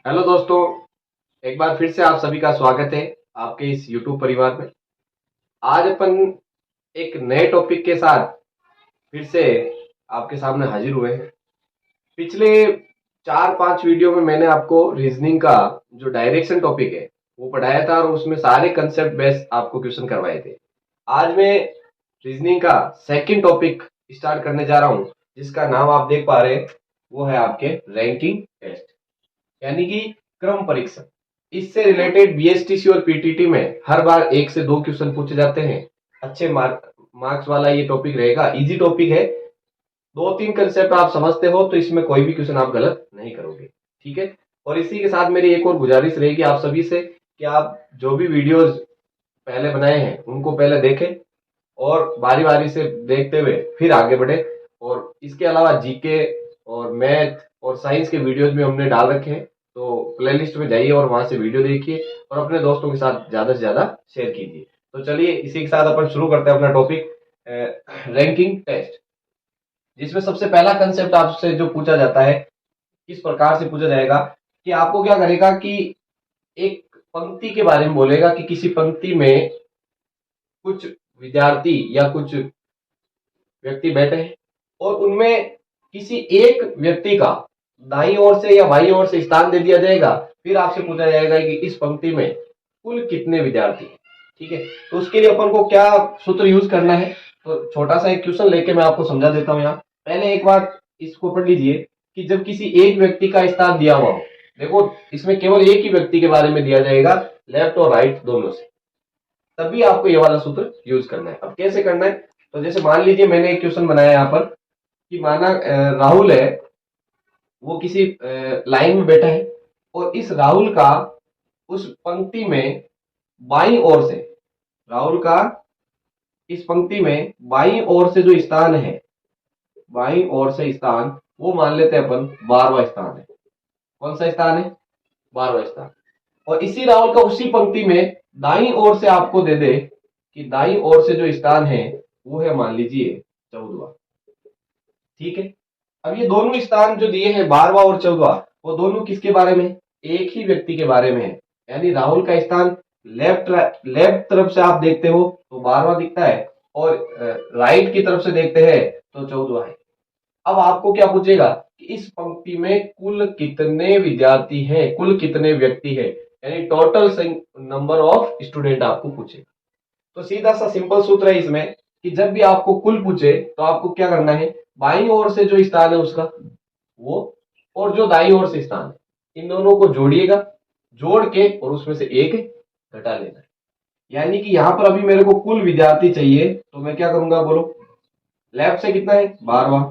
Hello दोस्तों, एक बार फिर से आप सभी का स्वागत है आपके इस YouTube परिवार में। आज अपन एक नए टॉपिक के साथ फिर से आपके सामने हाजिर हुए हैं। पिछले 4-5 वीडियो में मैंने आपको रीजनिंग का जो डायरेक्शन टॉपिक है वो पढ़ाया था और उसमें सारे कंसेप्ट बेस्ड आपको क्वेश्चन करवाए थे। आज मैं रीजनिंग का सेकंड टॉपिक स्टार्ट करने जा रहा हूँ, जिसका नाम आप देख पा रहे हैं, वो है आपके रैंकिंग टेस्ट, यानी कि क्रम परीक्षण। इससे रिलेटेड बीएसटीसी और पीटीटी में हर बार 1 से 2 क्वेश्चन पूछे जाते हैं। अच्छे मार्क्स वाला ये टॉपिक रहेगा, इजी टॉपिक है। 2-3 कंसेप्ट आप समझते हो तो इसमें कोई भी क्वेश्चन आप गलत नहीं करोगे, ठीक है। और इसी के साथ मेरी एक और गुजारिश रहेगी आप सभी से कि आप जो भी वीडियोस पहले बनाए हैं उनको पहले देखें और बारी बारी से देखते हुए फिर आगे बढ़े। और इसके अलावा जीके और मैथ और साइंस के वीडियोस भी हमने डाल रखे हैं, तो प्लेलिस्ट में जाइए और वहां से वीडियो देखिए और अपने दोस्तों के साथ ज्यादा से ज्यादा शेयर कीजिए। तो चलिए इसी के साथ अपन शुरू करते हैं अपना टॉपिक, रैंकिंग टेस्ट, जिसमें सबसे पहला कंसेप्ट आपसे जो पूछा जाता है, किस प्रकार से पूछा जाएगा कि आपको क्या करेगा कि एक पंक्ति के बारे में बोलेगा कि किसी पंक्ति में कुछ विद्यार्थी या कुछ व्यक्ति बैठे हैं और उनमें किसी एक व्यक्ति का दाईं ओर से या बाईं ओर से स्थान दे दिया जाएगा। फिर आपसे पूछा जाएगा कि इस पंक्ति में कुल कितने विद्यार्थी हैं, ठीक है। तो उसके लिए अपन को क्या सूत्र यूज करना है, तो छोटा सा एक क्वेश्चन लेके मैं आपको समझा देता हूँ। यहाँ पहले एक बार इसको पढ़ लीजिए कि जब किसी एक व्यक्ति का स्थान दिया हुआ हो, देखो इसमें केवल एक ही व्यक्ति के बारे में दिया जाएगा, लेफ्ट और राइट दोनों से, तभी आपको ये वाला सूत्र यूज करना है। अब कैसे करना है, तो जैसे मान लीजिए मैंने एक क्वेश्चन बनाया यहाँ पर कि माना राहुल है, वो किसी लाइन में बैठा है और इस राहुल का उस पंक्ति में बाईं ओर से, राहुल का इस पंक्ति में बाईं ओर से जो स्थान है, बाईं ओर से स्थान वो मान लेते हैं अपन 12वां स्थान है। कौन सा स्थान है? 12वां स्थान। और इसी राहुल का उसी पंक्ति में दाईं ओर से आपको दे दे कि दाईं ओर से जो स्थान है वो है मान लीजिए 14वां, ठीक है। अब ये दोनों स्थान जो दिए हैं 12वां और 14वां, वो दोनों किसके बारे में? एक ही व्यक्ति के बारे में है। यानी राहुल का स्थान लेफ्ट तरफ से आप देखते हो तो 12वां दिखता है और राइट की तरफ से देखते हैं तो 14वां है। अब आपको क्या पूछेगा कि इस पंक्ति में कुल कितने विद्यार्थी हैं, कुल कितने व्यक्ति हैं, यानी टोटल नंबर ऑफ स्टूडेंट आपको पूछेगा। तो सीधा सा सिंपल सूत्र है इसमें कि जब भी आपको कुल पूछे तो आपको क्या करना है, बाईं ओर से जो स्थान है उसका वो और जो दाईं ओर से स्थान है इन दोनों को जोड़िएगा, जोड़ के और उसमें से एक घटा लेना है। यानी कि यहां पर अभी मेरे को कुल विद्यार्थी चाहिए, तो मैं क्या करूंगा बोलो, लेफ्ट से कितना है 12वां,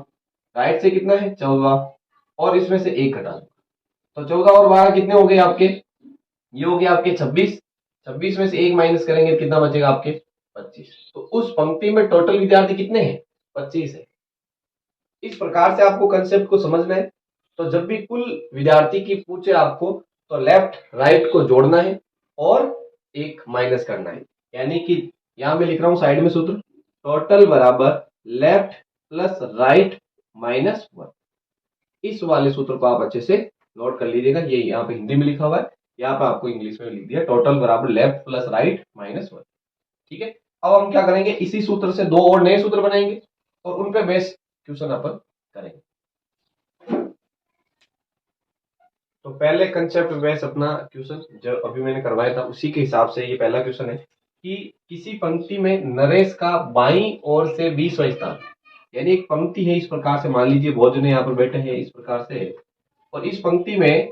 राइट से कितना है 14वां और इसमें से एक घटा दूंगा। तो 14 और 12 कितने हो गए आपके? ये हो गया आपके 26। 26 में से एक माइनस करेंगे कितना बचेगा आपके? 25। तो उस पंक्ति में टोटल विद्यार्थी कितने हैं? 25 है। इस प्रकार से आपको कंसेप्ट को समझना है। तो जब भी कुल विद्यार्थी की पूछे आपको तो लेफ्ट राइट को जोड़ना है और एक माइनस करना है। यानी कि यहां मैं लिख रहा हूं साइड में सूत्र, टोटल बराबर लेफ्ट प्लस राइट माइनस 1। इस वाले सूत्र को आप अच्छे से नोट कर लीजिएगा। ये यहाँ पे हिंदी में लिखा हुआ है, यहाँ पे आपको इंग्लिश में लिख दिया, टोटल बराबर लेफ्ट प्लस राइट माइनस 1, ठीक है। अब हम क्या करेंगे, इसी सूत्र से दो और नए सूत्र बनाएंगे और उन पे बेस क्वेश्चन अपन करेंगे। तो पहले कंसेप्ट बेस अपना क्वेश्चन जो अभी मैंने करवाया था उसी के हिसाब से ये पहला क्वेश्चन है कि किसी पंक्ति में नरेश का बाईं ओर से 20वां स्थान, यानी एक पंक्ति है इस प्रकार से, मान लीजिए बहुत जने यहाँ पर बैठे हैं इस प्रकार से, और इस पंक्ति में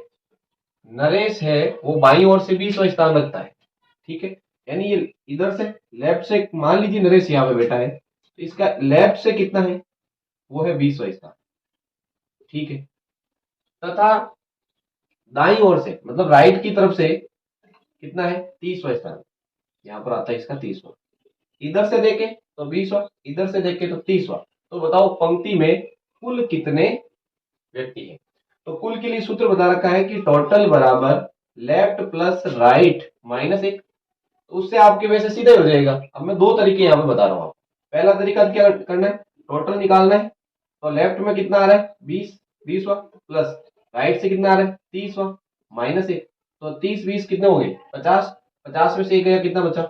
नरेश है वो बाईं ओर से 20वां स्थान रखता है, ठीक है। यानी ये इधर से लेफ्ट से, मान लीजिए नरेश यहाँ पे बैठा है तो इसका लेफ्ट से कितना है, वो है 20वां स्थान, ठीक है। तथा दाईं ओर से मतलब राइट की तरफ से कितना है, 30वां स्थान, यहाँ पर आता है इसका 30वां। इधर से देखे तो 20वां, इधर से देखे तो 30वां। तो बताओ पंक्ति में कुल कितने व्यक्ति हैं? तो कुल के लिए सूत्र बता रखा है कि टोटल बराबर लेफ्ट प्लस राइट माइनस 1। तो उससे आपके वैसे सीधा ही हो जाएगा। अब मैं दो तरीके यहाँ पे बता रहा हूँ। पहला तरीका क्या करना है, टोटल निकालना है। तो लेफ्ट में कितना आ रहा है 20, 20वां, प्लस राइट से कितना आ रहा है 30वां, -1, तो 30 20 कितने हो गए 50, 50 में से 1 गया कितना बचा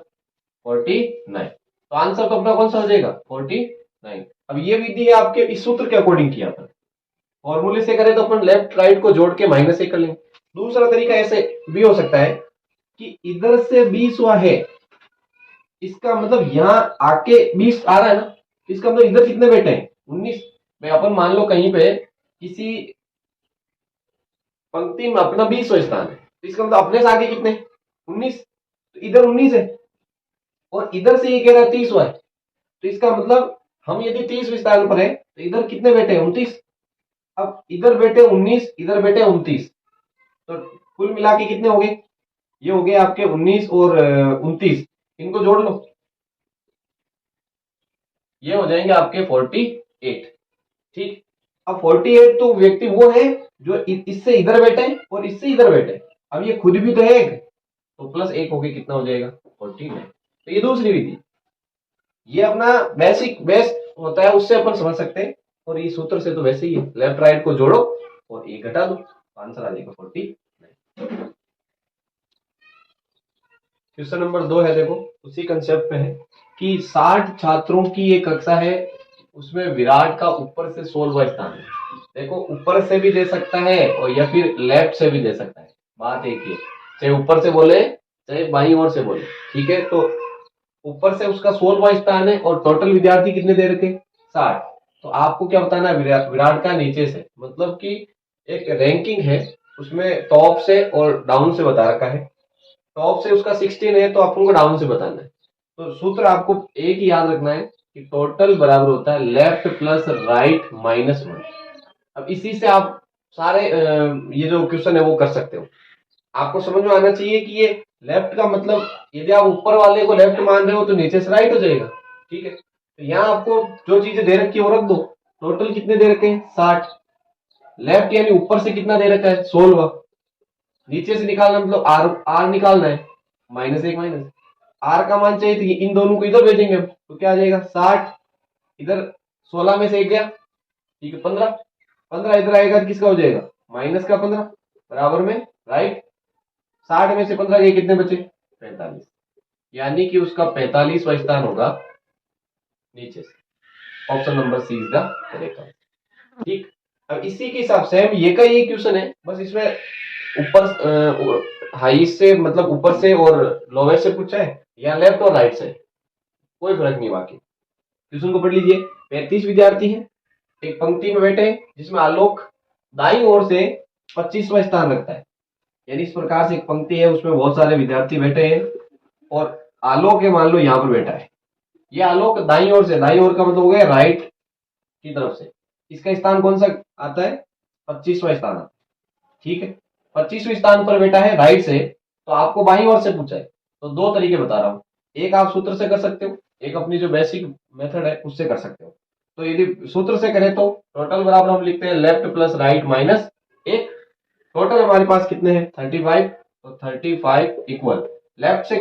49। तो आंसर तो अपना कौन सा हो जाएगा 49। अब ये विधि है आपके इस सूत्र के अकॉर्डिंग किया था, फॉर्मूले से करें तो अपन लेफ्ट राइट को जोड़ के -1 कर लेंगे। दूसरा तरीका ऐसे भी हो सकता है कि इधर से 20 हुआ है, इसका मतलब यहाँ आके 20 आ रहा है ना, इसका मतलब इधर कितने बैठे हैं 19। मैं अपन मान लो कहीं पे किसी पंक्ति में अपना 20वां स्थान है, तो इसका मतलब अपने से आगे कितने 19, तो इधर 19 है और इधर से ये कह रहा है 30 हुआ है, तो इसका मतलब हम यदि 30वें स्थान पर है तो इधर कितने बैठे 29। अब इधर बैठे 19 इधर बैठे 29, तो कुल मिला के कितने हो गए, ये हो गए आपके 19 और 29, इनको जोड़ लो, ये हो जाएंगे आपके 48। ठीक, अब 48 तो व्यक्ति वो है जो इससे इधर बैठे और इससे इधर बैठे, अब ये खुद भी तो है एक, तो +1 हो गया कितना हो जाएगा 49। तो ये दूसरी विधि, ये अपना बेसिक बेस होता है, उससे अपन समझ सकते हैं, और ये सूत्र से तो वैसे ही है, लेफ्ट राइट को जोड़ो और 1 घटा दो, आंसर आ जाएगा 49। क्वेश्चन नंबर 2 है, देखो उसी कंसेप्ट पे है कि 60 छात्रों की एक कक्षा है, उसमें विराट का ऊपर से 16वां स्थान है। देखो ऊपर से भी दे सकता है और या फिर लेफ्ट से भी दे सकता है, बात एक ही है, चाहे ऊपर से बोले चाहे बाईं ओर से बोले, ठीक है। तो ऊपर से उसका 16वां स्थान है और टोटल विद्यार्थी कितने दे रखे 60, तो आपको क्या बताना है विराट का नीचे से, मतलब कि एक रैंकिंग है उसमें टॉप से और डाउन से बता रखा है, टॉप से उसका 16 है तो अपन को डाउन से बताना है। तो सूत्र आपको एक ही याद रखना है कि टोटल बराबर होता है लेफ्ट प्लस राइट -1। अब इसी से आप सारे ये जो क्वेश्चन है वो कर सकते हो। आपको समझ में आना चाहिए कि ये लेफ्ट का मतलब यदि आप ऊपर वाले को लेफ्ट मान रहे हो तो नीचे से राइट हो जाएगा, ठीक है। तो यहाँ आपको जो चीजें दे रखी है वो रख दो, टोटल कितने दे रखे हैं 60, लेफ्ट यानी ऊपर से कितना दे रखा है 16, नीचे से निकालना मतलब आर आर निकालना है -1 आर का मान चाहिए थी, इन दोनों को इधर भेजेंगे हम तो क्या आ जाएगा 60, इधर 16 में से 1 गया, ठीक है 15, 15 इधर आएगा तो किसका हो जाएगा -15 बराबर में राइट, 60 में से 15 गए कितने बचे 45, यानी कि उसका 45वां स्थान होगा नीचे से। Option number C is the correct answer. ठीक, अब इसी के हिसाब से ये का ये क्वेश्चन है, बस इसमें ऊपर हाई से मतलब ऊपर से और लोअर से पूछा है या लेफ्ट और राइट से, कोई फर्क नहीं। बाकी क्वेश्चन को पढ़ लीजिए, 35 विद्यार्थी हैं एक पंक्ति में बैठे हैं जिसमें आलोक दाईं ओर से 25वां स्थान रखता है, यानी इस प्रकार से एक पंक्ति है उसमें बहुत सारे विद्यार्थी बैठे हैं और आलोक है मान लो यहाँ पर बैठा है, ये आलोक दाईं ओर से, दाईं ओर का मतलब हो गया राइट की तरफ से, इसका स्थान कौन सा आता है 25वां स्थान आता है, ठीक है। 25वें स्थान पर बैठा है राइट से, तो आपको बाईं ओर से पूछा है, तो दो तरीके बता रहा हूं, एक आप सूत्र से कर सकते हो, एक अपनी जो बेसिक मेथड है उससे कर सकते हो। तो यदि सूत्र से करें तो टोटल बराबर हम लिखते हैं लेफ्ट प्लस राइट -1, टोटल हमारे पास कितने हैं 35, तो 35 इक्वल लेफ्ट से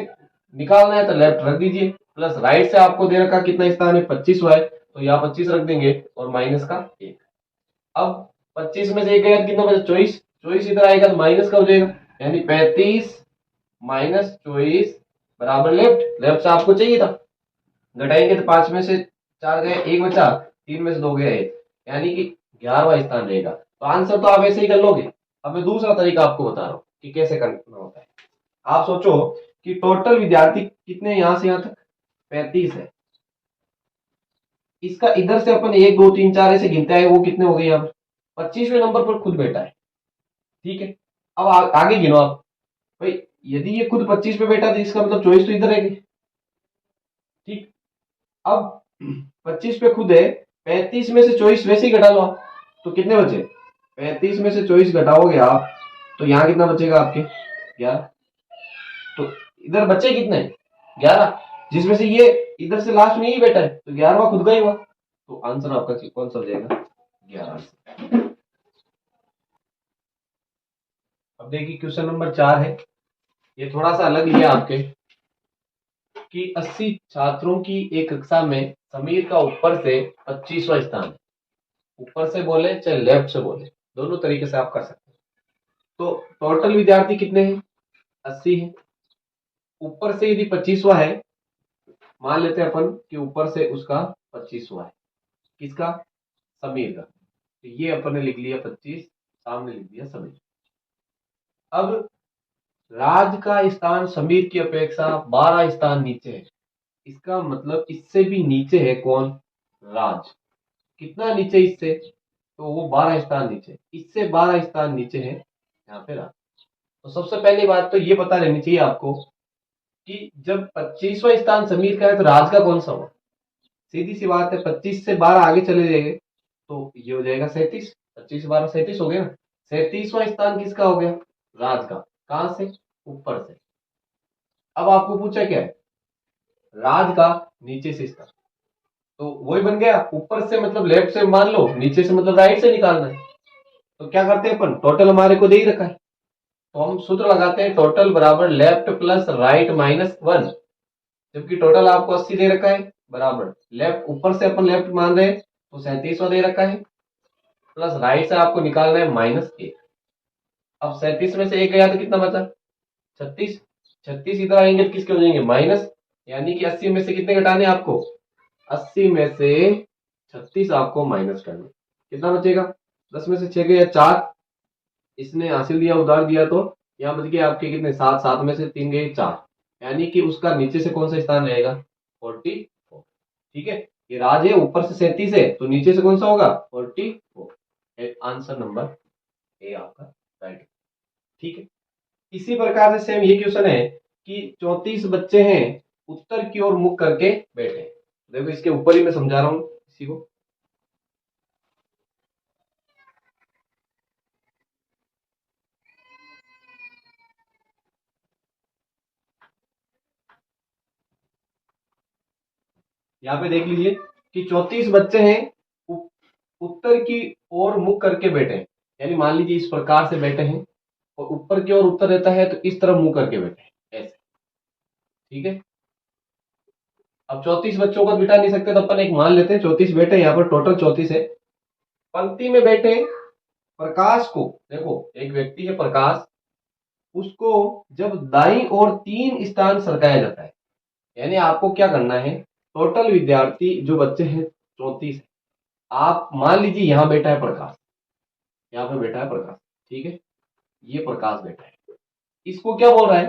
निकालना है तो लेफ्ट रख दीजिए, प्लस राइट से आपको दे रखा कितना स्थान है 25वां है, तो यहाँ 25 रख देंगे और माइनस का 1। अब 25 में से 1 गया कितना बचा 24, 24 इधर आएगा तो माइनस का हो जाएगा, यानी 35 -24 बराबर लेफ्ट, लेफ्ट से आपको चाहिए था, घटाएंगे तो 5 में से 4 गए 1 बचा, 3 में से 2 गए 1, यानी कि 11वां स्थान रहेगा। तो आंसर तो आप ऐसे ही कर लोगे। अब मैं दूसरा तरीका आपको बता रहा हूँ कि कैसे करना होता है। आप सोचो कि टोटल विद्यार्थी कितने यहां से यहां तक 35 है, इसका इधर से अपन 1 2 3 4 ऐसे गिनते आए, वो कितने हो गए यहाँ पर 25वें नंबर पर खुद बैठा है, ठीक है। अब आगे गिनो आप भाई, यदि ये खुद 25 पे बैठा तो इसका मतलब 24 तो इधर है, ठीक। अब 25 पे खुद है, 35 में से 24 वैसे ही घटा लो आप, तो कितने बचे 35 में से 24 घटाओगे आप तो यहाँ कितना बचेगा आपके 11, तो इधर बचे कितने 11, जिसमें से ये इधर से लास्ट में ही बैठा है तो 11वां खुद का ही हुआ, तो आंसर आपका कौन सा हो जाएगा 11। अब देखिए क्वेश्चन नंबर 4 है, ये थोड़ा सा अलग लिया आपके कि 80 छात्रों की एक कक्षा में समीर का ऊपर से 25वां स्थान है, ऊपर से बोले चाहे लेफ्ट से बोले दोनों तरीके से आप कर सकते हैं। तो टोटल विद्यार्थी कितने हैं? 80 है। ऊपर से यदि 25वां है, मान लेते हैं अपन कि ऊपर से उसका 25वां है, किसका? समीर का। तो ये अपन ने लिख लिया 25, सामने लिख दिया समीर। अब राज का स्थान समीर की अपेक्षा 12 स्थान नीचे है, इसका मतलब इससे भी नीचे है कौन? राज। कितना नीचे इससे? तो वो 12 स्थान नीचे, इससे 12 स्थान नीचे है यहाँ पे राज। तो सबसे पहली बात तो ये पता रहनी चाहिए आपको कि जब 25वां स्थान समीर का है तो राज का कौन सा हुआ? सीधी सी बात है, 25 से 12 आगे चले जाएंगे तो ये हो जाएगा 37। 25 से 12 37 हो गया ना। 37वां स्थान किसका हो गया? राज का। कहां से? ऊपर से। अब आपको पूछा क्या है? राज का नीचे से स्थान, तो वही बन गया। ऊपर से मतलब लेफ्ट से मान लो, नीचे से मतलब राइट से निकालना है। तो क्या करते हैं अपन? टोटल हमारे को दे ही रखा है, तो हम सूत्र लगाते हैं टोटल बराबर लेफ्ट प्लस राइट माइनस 1। जबकि टोटल आपको 80 दे रखा है, बराबर लेफ्ट, ऊपर से अपन लेफ्ट मान रहे हैं तो 37वां दे रखा है, प्लस राइट से आपको निकालना है -1। अब 37 में से 1 गया तो कितना बचा? 36। 36 इधर आएंगे तो किसके हो जाएंगे? माइनस। यानी कि 80 में से कितने घटाने आपको? 80 में से 36 आपको माइनस करना। कितना बचेगा? 10 में से 6 गया 4, इसने हासिल दिया उधार दिया, तो यहाँ बच गए आपके कितने? 7। 7 में से 3 गए 4, यानी कि उसका नीचे से कौन सा स्थान रहेगा? 44। ठीक है, ये राज है, ऊपर से 37 है, तो नीचे से कौन सा होगा? 44। आंसर नंबर ए आपका राइट। ठीक है, इसी प्रकार से सेम ये क्वेश्चन है कि 34 बच्चे हैं, उत्तर की ओर मुख करके बैठे। देखो इसके ऊपर ही मैं समझा रहा हूं इसी को। यहाँ पे देख लीजिए कि 34 बच्चे हैं, उत्तर की ओर मुख करके बैठे हैं। यानी मान लीजिए इस प्रकार से बैठे हैं और ऊपर की ओर उत्तर रहता है तो इस तरफ मुंह करके बैठे हैं, ऐसे। ठीक है, अब 34 बच्चों को बिठा नहीं सकते तो अपन एक मान लेते हैं 34 बैठे, यहाँ पर टोटल 34 है। पंक्ति में बैठे प्रकाश को, देखो एक व्यक्ति है प्रकाश, उसको जब दाईं ओर 3 स्थान सरकाया जाता है, यानी आपको क्या करना है? टोटल विद्यार्थी जो बच्चे हैं 34 है, आप मान लीजिए यहां बैठा है प्रकाश, यहाँ पे बैठा है प्रकाश, ठीक है, ये प्रकाश बैठा है। इसको क्या बोल रहा है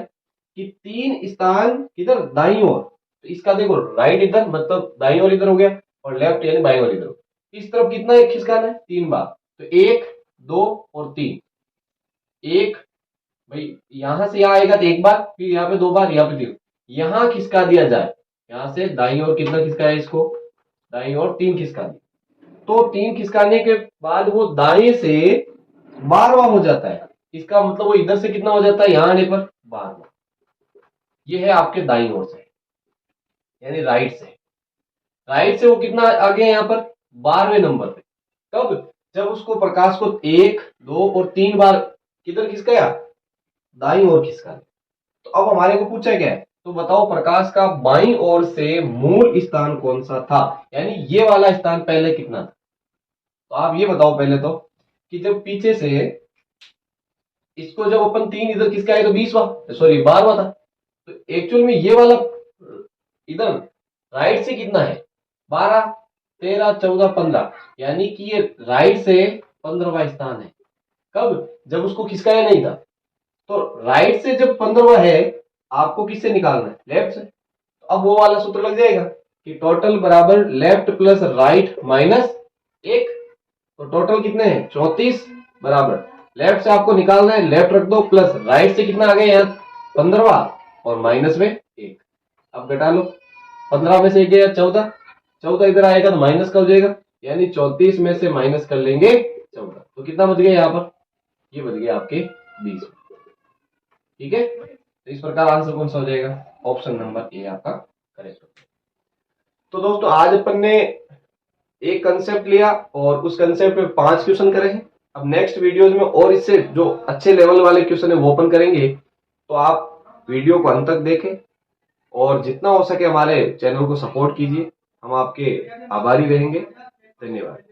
कि 3 स्थान किधर? दाईं ओर। तो इसका देखो राइट इधर मतलब दाईं ओर इधर हो गया, और लेफ्ट यानी बाईं ओर इधर। इस तरफ कितना एक खिसकाना है? 3 बार। तो 1 2 और 3। एक भाई यहां से यहाँ आएगा तो 1 बार, फिर यहाँ पे 2 बार, यहाँ पे 3। यहां खिसका दिया जाए, यहां से दाईं ओर कितना खिसका है? इसको दाईं ओर 3 खिसका दिया, तो 3 खिसकाने के बाद वो दाएं से 12वां हो जाता है। इसका मतलब वो इधर से कितना हो जाता है? यहां आने पर 12वां। ये है आपके दाईं ओर से, यानी राइट से। राइट से वो कितना आ गया यहाँ पर? 12वें नंबर पे। कब? जब उसको प्रकाश को 1 2 और 3 बार किधर खिसकाया? दाईं ओर खिसका। तो अब हमारे को पूछा क्या है? तो बताओ प्रकाश का बाईं ओर से मूल स्थान कौन सा था, यानी ये वाला स्थान पहले कितना था? तो आप ये बताओ पहले तो कि जब पीछे से इसको जब अपन 3 इधर खिसकाए तो 20वां, सॉरी 12वां था। तो एक्चुअल में ये वाला इधर राइट से कितना है? 12 13 14 15, यानी कि ये राइट से 15वां स्थान है। कब? जब उसको खिसकाया नहीं था। तो राइट से जब 15वां है, आपको किससे निकालना है? लेफ्ट से। तो अब वो वाला सूत्र लग जाएगा कि टोटल बराबर लेफ्ट प्लस राइट -1। तो टोटल कितने हैं? 34 बराबर लेफ्ट से आपको निकालना है, लेफ्ट रख दो, प्लस राइट से कितना आ गया यहाँ? 15वां, और माइनस में 1। अब घटा लो, 15 में से 1 गया 14, 14 इधर आएगा तो माइनस का हो जाएगा, यानी 34 में से माइनस कर लेंगे 14। तो कितना बच गया यहाँ पर? ये बच गया आपके 20। ठीक है, तो इस प्रकार आंसर कौन सा हो जाएगा? ऑप्शन नंबर ए आपका करेक्ट हो। तो दोस्तों आज अपन ने एक कंसेप्ट लिया और उस कंसेप्ट में 5 क्वेश्चन करे हैं। अब नेक्स्ट वीडियोज में और इससे जो अच्छे लेवल वाले क्वेश्चन है वो ओपन करेंगे, तो आप वीडियो को अंत तक देखें और जितना हो सके हमारे चैनल को सपोर्ट कीजिए। हम आपके आभारी रहेंगे। धन्यवाद।